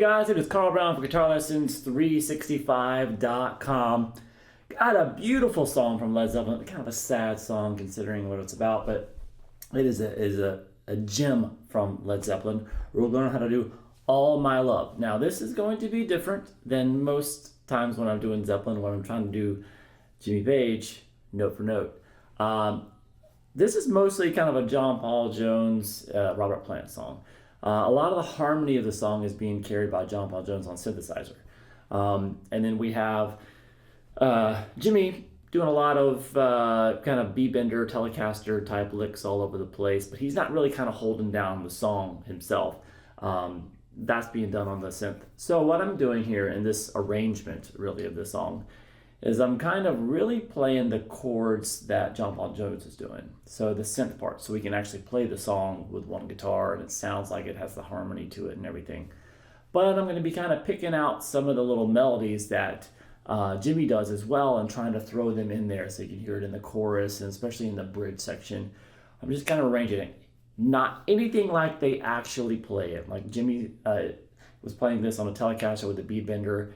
guys, it is Carl Brown for GuitarLessons365.com. Got a beautiful song from Led Zeppelin, kind of a sad song considering what it's about, but it is a gem from Led Zeppelin. We're going to learn how to do All My Love. Now this is going to be different than most times when I'm doing Zeppelin, when I'm trying to do Jimmy Page note for note. This is mostly kind of a John Paul Jones, Robert Plant song. A lot of the harmony of the song is being carried by John Paul Jones on synthesizer. And then we have Jimmy doing a lot of kind of B-bender, Telecaster type licks all over the place, but he's not really kind of holding down the song himself. That's being done on the synth. So what I'm doing here in this arrangement really of this song is I'm kind of really playing the chords that John Paul Jones is doing. So the synth part, so we can actually play the song with one guitar and it sounds like it has the harmony to it and everything. But I'm going to be kind of picking out some of the little melodies that Jimmy does as well and trying to throw them in there so you can hear it in the chorus and especially in the bridge section. I'm just kind of arranging it. Not anything like they actually play it. Like Jimmy was playing this on a Telecaster with a B-bender.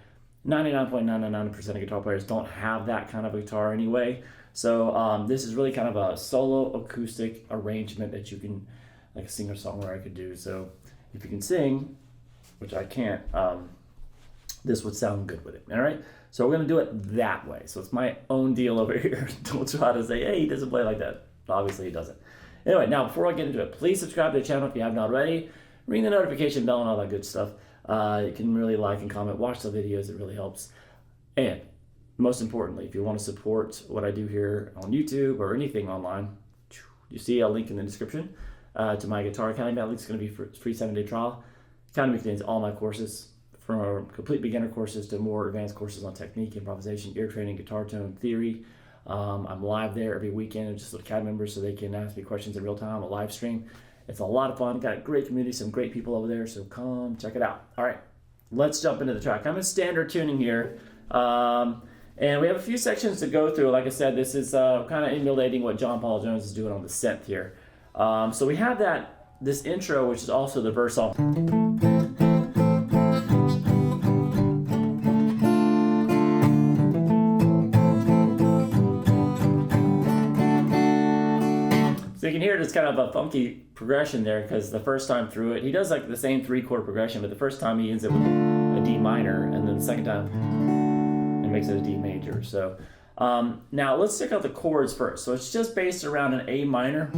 99.999% of guitar players don't have that kind of guitar anyway. So this is really kind of a solo acoustic arrangement that you can, like a singer-songwriter could do. So if you can sing, which I can't, this would sound good with it, all right? So we're gonna do it that way. So it's my own deal over here. Don't try to say, hey, he doesn't play like that. Obviously he doesn't. Anyway, now before I get into it, please subscribe to the channel if you haven't already. Ring the notification bell and all that good stuff. You can really like and comment, watch the videos, it really helps. And most importantly, if you want to support what I do here on YouTube or anything online, you see a link in the description to my Guitar Academy. That link's going to be for free 7-day trial. Academy contains all my courses, from complete beginner courses to more advanced courses on technique, improvisation, ear training, guitar tone, theory. I'm live there every weekend and just with Academy members so they can ask me questions in real time, a live stream. It's a lot of fun. Got a great community, some great people over there, so come check it out. All right, let's jump into the track. I'm in standard tuning here, and we have a few sections to go through. Like I said, this is kind of emulating what John Paul Jones is doing on the synth here. So we have this intro, which is also the verse song. So you can hear it's kind of a funky progression there because the first time through it, he does like the same 3-chord progression, but the first time he ends up with a D minor, and then the second time it makes it a D major. So now let's check out the chords first. So it's just based around an A minor.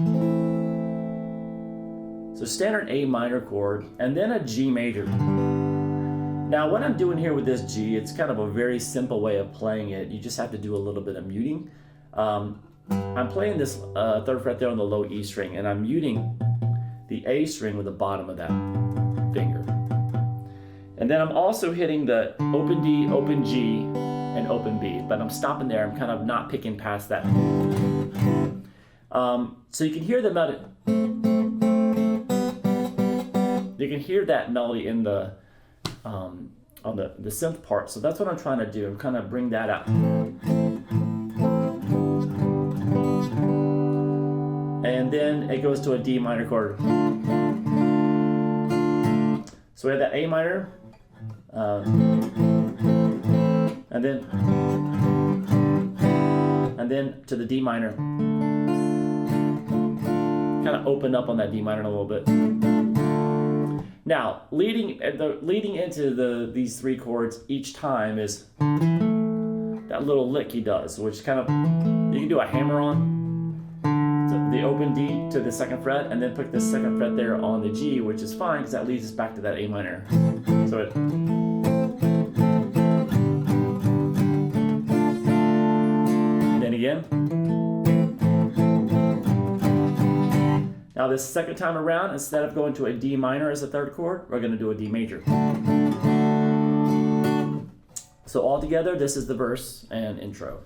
So standard A minor chord, and then a G major. Now what I'm doing here with this G, it's kind of a very simple way of playing it. You just have to do a little bit of muting. I'm playing this 3rd fret there on the low E string, and I'm muting the A string with the bottom of that finger. And then I'm also hitting the open D, open G, and open B, but I'm stopping there. I'm kind of not picking past that. So you can hear the melody. You can hear that melody in the on the synth part. So that's what I'm trying to do. I'm kind of bring that out. And then it goes to a D minor chord. So we have that A minor, and then to the D minor. Kind of open up on that D minor a little bit. Now, leading into these 3 chords each time is that little lick he does, which kind of, you can do a hammer on the open D to the 2nd fret, and then put the 2nd fret there on the G, which is fine because that leads us back to that A minor. So it. Then again. Now this second time around, instead of going to a D minor as a 3rd chord, we're going to do a D major. So all together, this is the verse and intro.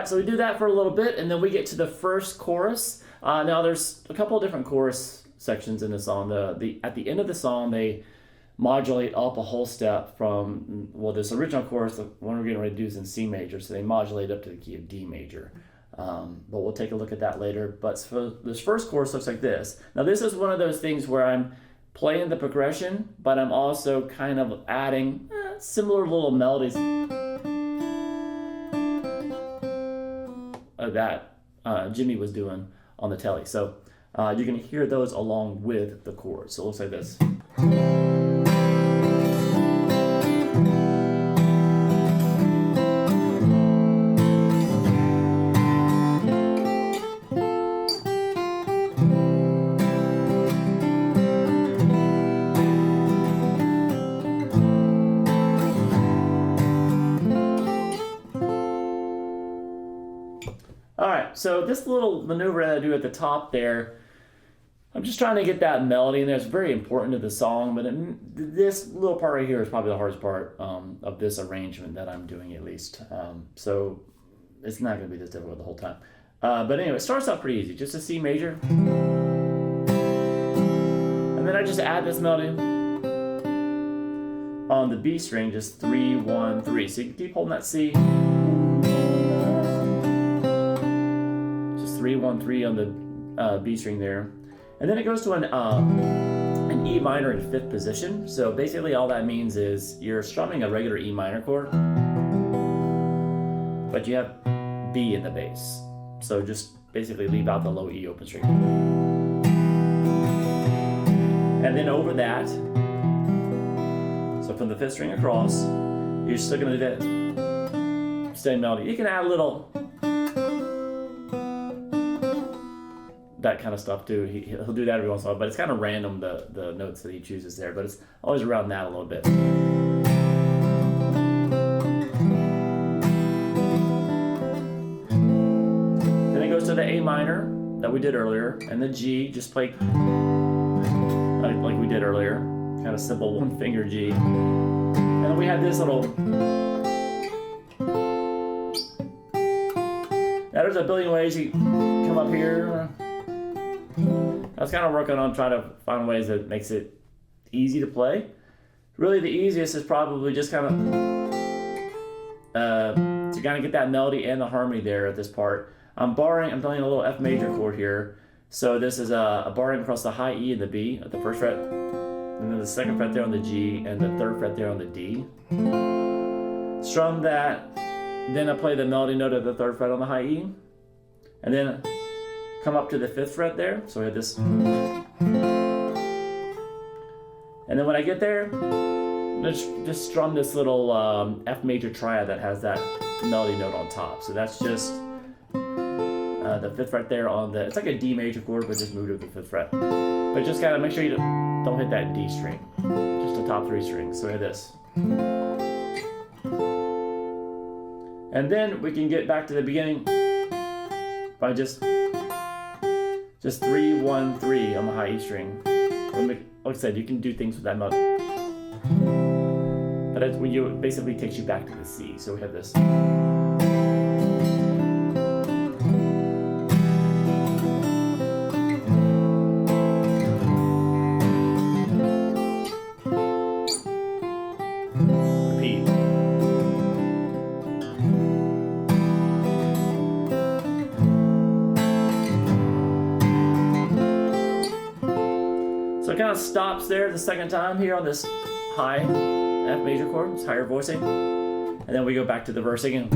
right, so we do that for a little bit, and then we get to the first chorus. Now there's a couple of different chorus sections in the song. At the end of the song, they modulate up a whole step from, well, this original chorus, the one we're getting ready to do is in C major, so they modulate up to the key of D major. But we'll take a look at that later. But for this first chorus looks like this. Now this is one of those things where I'm playing the progression, but I'm also kind of adding similar little melodies that Jimmy was doing on the telly. So you can hear those along with the chords. So it looks like this. Alright, so this little maneuver that I do at the top there, I'm just trying to get that melody in there. It's very important to the song, but this little part right here is probably the hardest part of this arrangement that I'm doing, at least. So it's not going to be this difficult the whole time. But anyway, it starts out pretty easy. Just a C major. And then I just add this melody on the B string, just 3, 1, 3. So you can keep holding that C. 3, 1, 3 on the B string there, and then it goes to an E minor in 5th position. So basically all that means is you're strumming a regular E minor chord, but you have B in the bass. So just basically leave out the low E open string, and then over that, so from the 5th string across, you're still going to do that same melody. You can add a little that kind of stuff too. He'll do that every once in a while, but it's kind of random, the notes that he chooses there, but it's always around that a little bit. Then it goes to the A minor that we did earlier, and the G, just play like we did earlier, kind of simple one finger G. And then we have this little, now there's a billion ways you come up here. I was kind of working on trying to find ways that makes it easy to play. Really the easiest is probably just kind of to kind of get that melody and the harmony there at this part. I'm playing a little F major chord here. So this is a barring across the high E and the B at the 1st fret, and then the 2nd fret there on the G, and the 3rd fret there on the D. Strum that, then I play the melody note of the 3rd fret on the high E, and then come up to the 5th fret there, so we have this. And then when I get there, just strum this little F major triad that has that melody note on top. So that's just the 5th fret there on the, it's like a D major chord, but just move to the 5th fret. But just gotta make sure you don't hit that D string, just the top 3 strings. So we have this. And then we can get back to the beginning by just 3, 1, 3 on the high E string. Like I said, you can do things with that melody, but that's when you basically takes you back to the C. So we have this. Repeat. So it kind of stops there the second time here on this high F major chord, it's higher voicing, and then we go back to the verse again.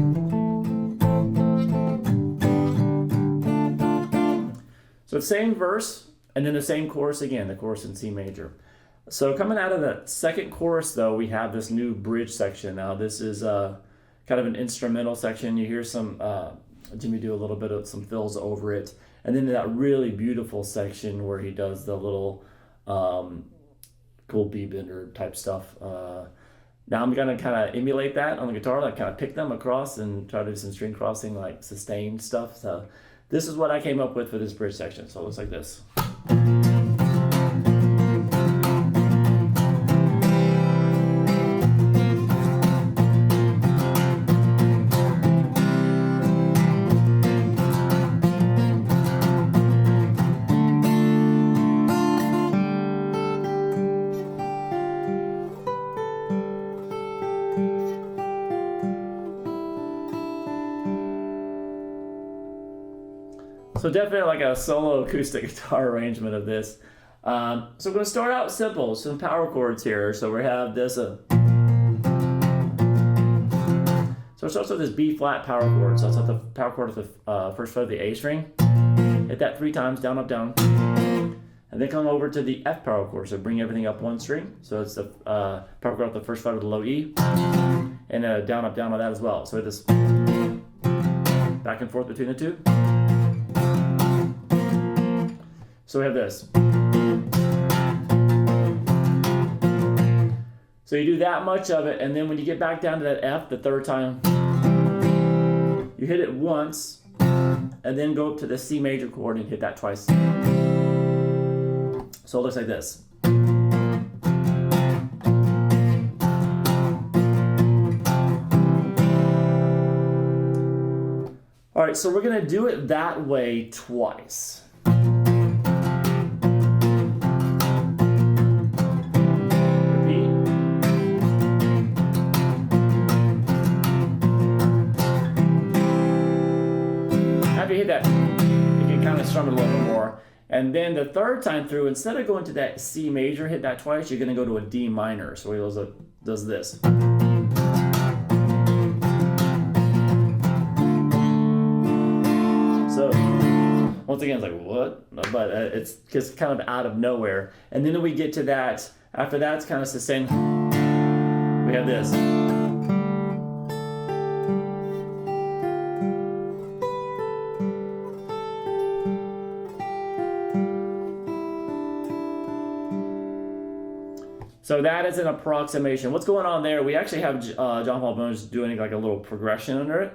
So same verse, and then the same chorus again, the chorus in C major. So coming out of the second chorus though, we have this new bridge section. Now this is kind of an instrumental section. You hear some Jimmy do a little bit of some fills over it, and then that really beautiful section where he does the little cool B-bender type stuff. Now I'm gonna kind of emulate that on the guitar, like kind of pick them across and try to do some string crossing, like sustained stuff. So this is what I came up with for this bridge section. So it looks like this. So definitely like a solo acoustic guitar arrangement of this. So we're going to start out simple, some power chords here. So we have this. So it starts with this B flat power chord. So it's the power chord of the first fret of the A string. Hit that 3 times, down, up, down. And then come over to the F power chord. So bring everything up 1 string. So it's the power chord of the first fret of the low E. And down, up, down on that as well. So this back and forth between the two. So we have this. So you do that much of it, and then when you get back down to that F the 3rd time, you hit it once, and then go up to the C major chord and hit that twice. So it looks like this. All right, so we're gonna do it that way twice. After you hit that, you can kind of strum it a little bit more. And then the 3rd time through, instead of going to that C major, hit that twice, you're going to go to a D minor. So he does this. So once again, it's like, what? But it's just kind of out of nowhere. And then we get to that, after that, it's kind of the same. We have this. So that is an approximation. What's going on there? We actually have John Paul Jones doing like a little progression under it.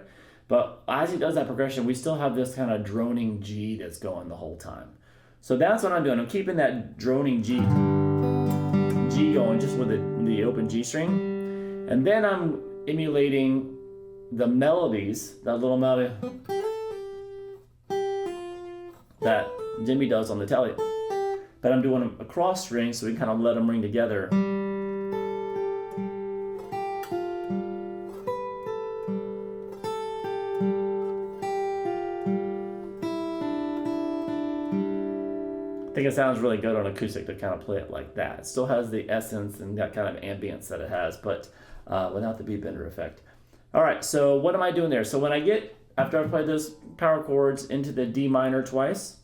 But as he does that progression, we still have this kind of droning G that's going the whole time. So that's what I'm doing. I'm keeping that droning G going just with the open G string. And then I'm emulating the melodies, that little melody that Jimmy does on the telly. But I'm doing them across strings so we can kind of let them ring together. I think it sounds really good on acoustic to kind of play it like that. It still has the essence and that kind of ambience that it has, but without the beat bender effect. All right, so what am I doing there? So when I get, after I play those power chords into the D minor twice,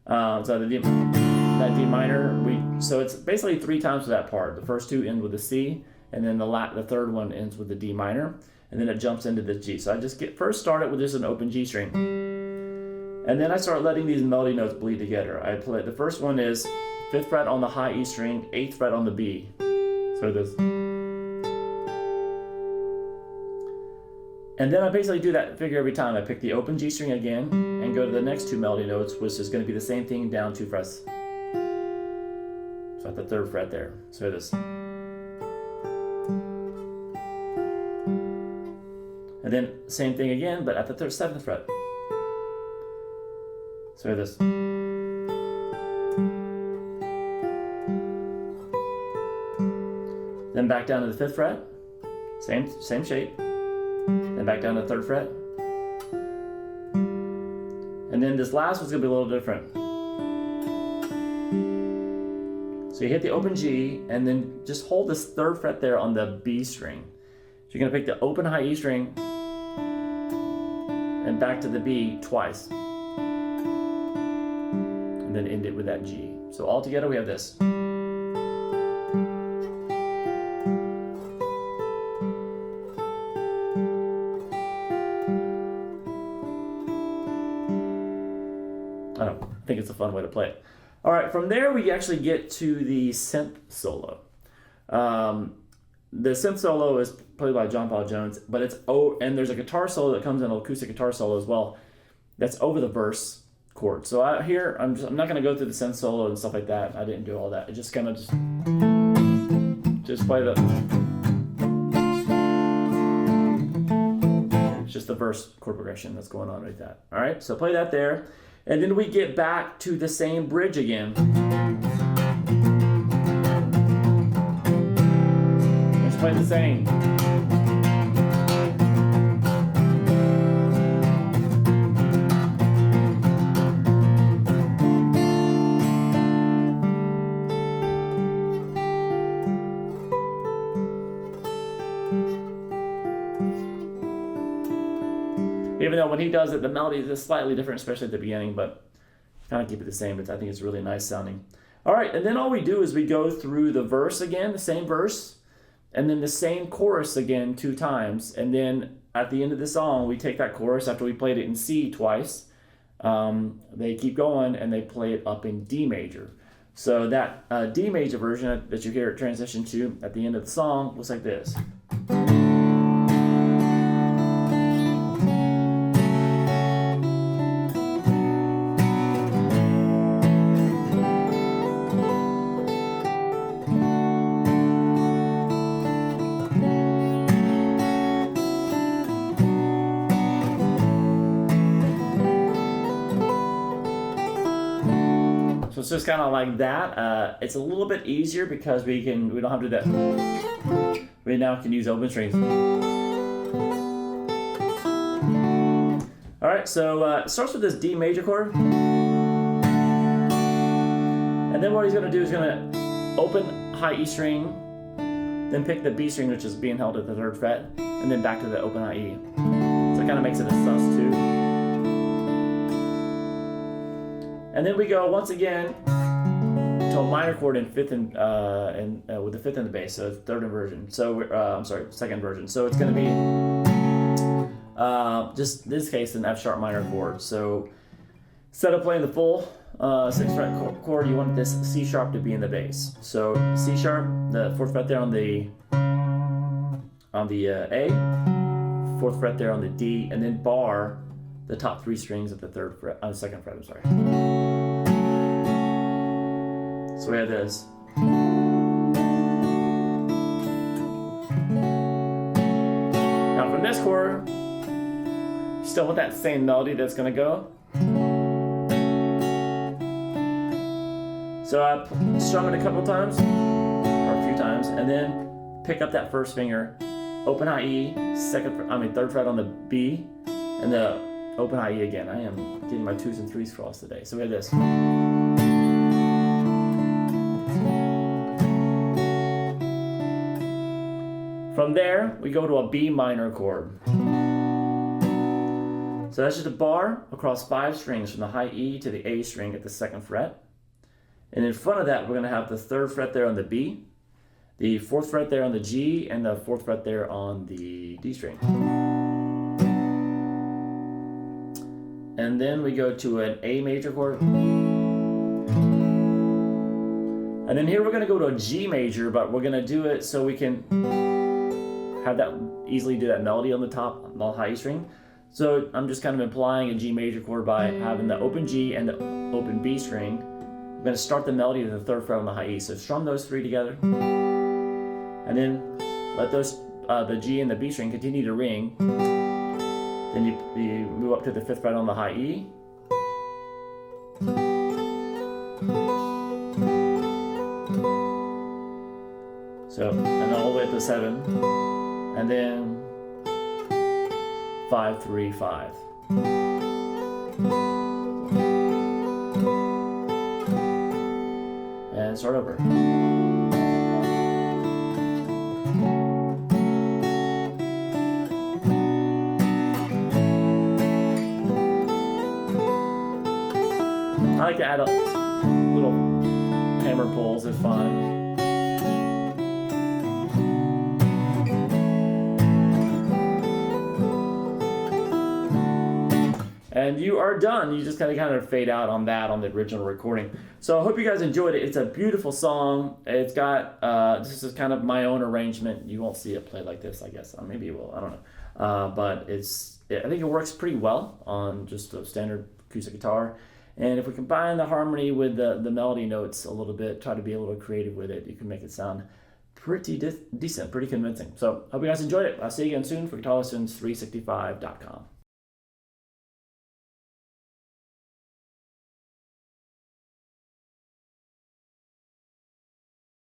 that D minor, so it's basically 3 times for that part. The first 2 end with the C, and then the 3rd one ends with the D minor, and then it jumps into the G. So I just first started with just an open G string, and then I start letting these melody notes bleed together. I play, the first one is 5th fret on the high E string, 8th fret on the B. So this. And then I basically do that figure every time. I pick the open G string again and go to the next 2 melody notes, which is going to be the same thing down 2 frets. So at the 3rd fret there. So this. And then same thing again, but at the 7th fret. So this. Then back down to the 5th fret. Same shape. Then back down to the 3rd fret. And then this last one's gonna be a little different. So you hit the open G and then just hold this 3rd fret there on the B string. So you're gonna pick the open high E string and back to the B twice. And then end it with that G. So all together we have this. I think it's a fun way to play it. All right, from there we actually get to the synth solo. The synth solo is played by John Paul Jones, but and there's a guitar solo that comes in, an acoustic guitar solo as well. That's over the verse chord. So I'm not going to go through the synth solo and stuff like that. I didn't do all that. I just kind of just play it's just the verse chord progression that's going on right there. All right, so play that there. And then we get back to the same bridge again. Let's play the same. Even though when he does it, the melody is slightly different, especially at the beginning, but kind of keep it the same. But I think it's really nice sounding. All right, and then all we do is we go through the verse again, the same verse, and then the same chorus again 2 times. And then at the end of the song, we take that chorus after we played it in C twice. They keep going and they play it up in D major. So that D major version that you hear it transition to at the end of the song looks like this. So it's just kind of like that. It's a little bit easier because we don't have to do that. We now can use open strings. All right, so it starts with this D major chord, and then what he's going to do is going to open high E string, then pick the B string, which is being held at the 3rd fret, and then back to the open high E. So it kind of makes it a sus2. And then we go once again to a minor chord in 5th and with the 5th in the bass, so 3rd inversion. So I'm sorry, 2nd version. So it's going to be just in this case an F sharp minor chord. So instead of playing the full 6th fret chord, you want this C sharp to be in the bass. So C sharp, the 4th fret there on the A, 4th fret there on the D, and then bar the top 3 strings at the 3rd fret, on the 2nd fret. I'm sorry. So we have this. Now from this chord, still with that same melody that's going to go. So I strum it a couple times, or a few times, and then pick up that 1st finger, open high E, 3rd fret on the B, and the open high E again. I am getting my 2s and 3s crossed today. So we have this. From there, we go to a B minor chord. So that's just a bar across 5 strings from the high E to the A string at the 2nd fret. And in front of that, we're going to have the 3rd fret there on the B, the 4th fret there on the G, and the 4th fret there on the D string. And then we go to an A major chord. And then here we're going to go to a G major, but we're going to do it so we can have that easily do that melody on the top, on the high E string. So I'm just kind of implying a G major chord by having the open G and the open B string. I'm going to start the melody to the 3rd fret on the high E. So strum those 3 together, and then let those the G and the B string continue to ring. Then you move up to the 5th fret on the high E. So, and then all the way up to 7, and then 5, 3, 5. And start over. I like to add a little hammer pulls, it's fun. And you are done. You just kind of fade out on that on the original recording. So I hope you guys enjoyed it. It's a beautiful song. It's got, this is kind of my own arrangement. You won't see it played like this, I guess. Maybe you will, I don't know. But I think it works pretty well on just a standard acoustic guitar. And if we combine the harmony with the melody notes a little bit, try to be a little creative with it, you can make it sound pretty decent, pretty convincing. So hope you guys enjoyed it. I'll see you again soon for GuitarLessons365.com.